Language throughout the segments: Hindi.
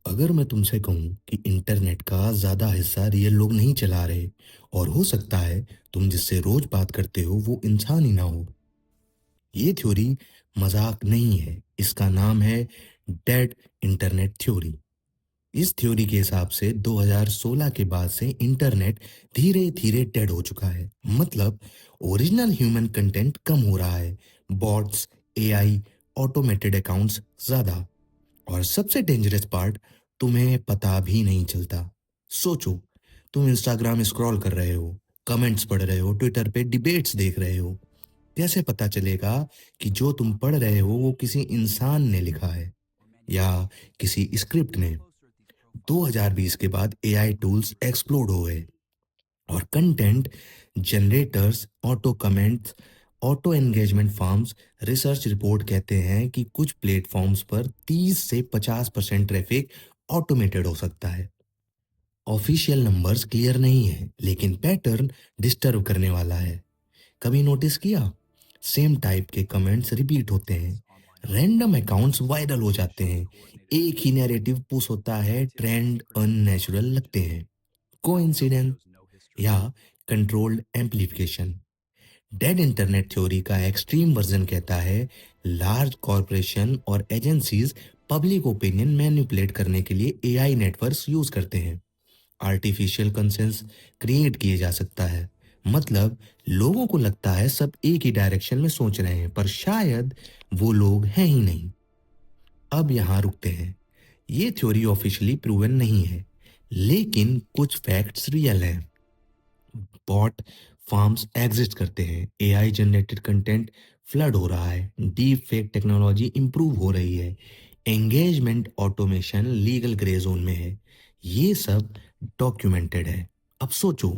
अगर मैं तुमसे कहूँ कि इंटरनेट का ज़्यादा हिस्सा रियल लोग नहीं चला रहे और हो सकता है तुम जिससे रोज बात करते हो वो इंसान ही ना हो। ये थ्योरी मजाक नहीं है, इसका नाम है डेड इंटरनेट थ्योरी। इस थ्योरी के हिसाब से 2016 के बाद से इंटरनेट धीरे धीरे डेड हो चुका है। मतलब ओरिजिनल ह्यूमन कंटेंट कम हो रहा है, बॉट्स, एआई, ऑटोमेटेड अकाउंट्स ज़्यादा। और सबसे डेंजरस पार्ट, तुम्हें पता भी नहीं चलता। सोचो, तुम इंस्टाग्राम स्क्रॉल कर रहे हो, कमेंट्स पढ़ रहे हो, ट्विटर पे डिबेट्स देख रहे हो। कैसे पता चलेगा कि जो तुम पढ़ रहे हो वो किसी इंसान ने लिखा है या किसी स्क्रिप्ट ने? 2020 के बाद एआई टूल्स एक्सप्लोड हो गए और content generators, auto comments, auto engagement farms. Research report कहते हैं कि कुछ प्लेटफॉर्म्स पर 30 से 50% ट्रैफिक ऑटोमेटेड हो सकता है। ऑफिशियल नंबर्स क्लियर नहीं है, लेकिन पैटर्न डिस्टर्ब करने वाला है। कभी नोटिस किया, सेम टाइप के कमेंट्स रिपीट होते हैं, रैंडम अकाउंट्स वायरल हो जाते हैं, एक ही नैरेटिव पुश होता है, ट्रेंड अननेचुरल लगते हैं। कोइंसिडेंस या controlled amplification? Dead internet theory का एक्सट्रीम वर्जन कहता है लार्ज कॉरपोरेशन और एजेंसीज पब्लिक ओपिनियन मैनिपुलेट करने के लिए एआई नेटवर्क्स यूज करते हैं। आर्टिफिशियल कंसेंस क्रिएट किए जा सकता है। मतलब लोगों को लगता है सब एक ही डायरेक्शन में सोच रहे हैं, पर शायद वो लोग हैं ही नहीं। अब यहां रुकते हैं। ये थ्योरी ऑफिशियली प्रूवन नहीं है, लेकिन कुछ फैक्ट्स रियल हैं। बॉट फार्म्स एग्जिस्ट करते हैं, एआई जनरेटेड कंटेंट फ्लड हो रहा है, डीप फेक टेक्नोलॉजी इंप्रूव हो रही है, engagement automation legal grey zone में है। ये सब डॉक्यूमेंटेड है। अब सोचो,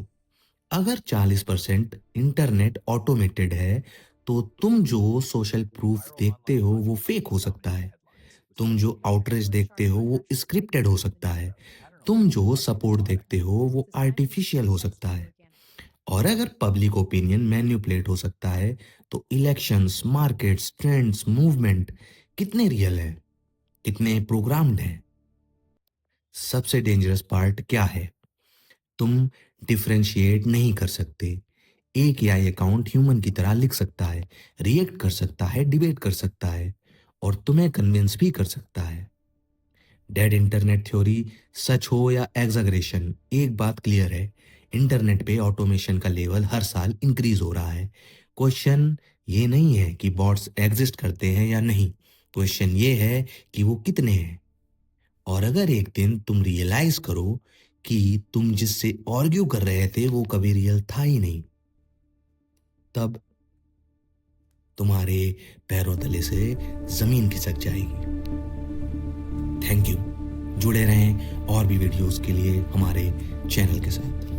अगर 40% इंटरनेट ऑटोमेटेड है, तो तुम जो सोशल प्रूफ देखते हो वो फेक हो सकता है। तुम जो आउटरीच देखते हो वो स्क्रिप्टेड हो सकता है। तुम जो सपोर्ट देखते हो वो आर्टिफिशियल हो सकता है। और अगर पब्लिक ओपिनियन मैन्युपुलेट हो सकता है, तो इलेक्शंस, मार्केट्स, ट्रेंड्स, मूवमेंट कितने रियल है, कितने प्रोग्राम्ड हैं? सबसे डेंजरस पार्ट क्या है? तुम डिफरेंशिएट नहीं कर सकते। एक एआई अकाउंट ह्यूमन की तरह लिख सकता है, रिएक्ट कर सकता है, डिबेट कर सकता है और तुम्हें कन्विंस भी कर सकता है। डेड इंटरनेट थ्योरी सच हो या एग्जैगरेशन, एक बात क्लियर है, इंटरनेट पे ऑटोमेशन का लेवल हर साल इंक्रीज हो रहा है। क्वेश्चन ये नहीं है कि बॉट्स एग्जिस्ट करते हैं या नहीं, क्वेश्चन ये है कि वो कितने हैं। और अगर एक दिन तुम रियलाइज करो कि तुम जिससे आर्ग्यू कर रहे थे वो कभी रियल था ही नहीं, तब तुम्हारे पैरों तले से जमीन खिसक जाएगी। Thank you. जुड़े रहें और भी वीडियोस के लिए हमारे चैनल के साथ।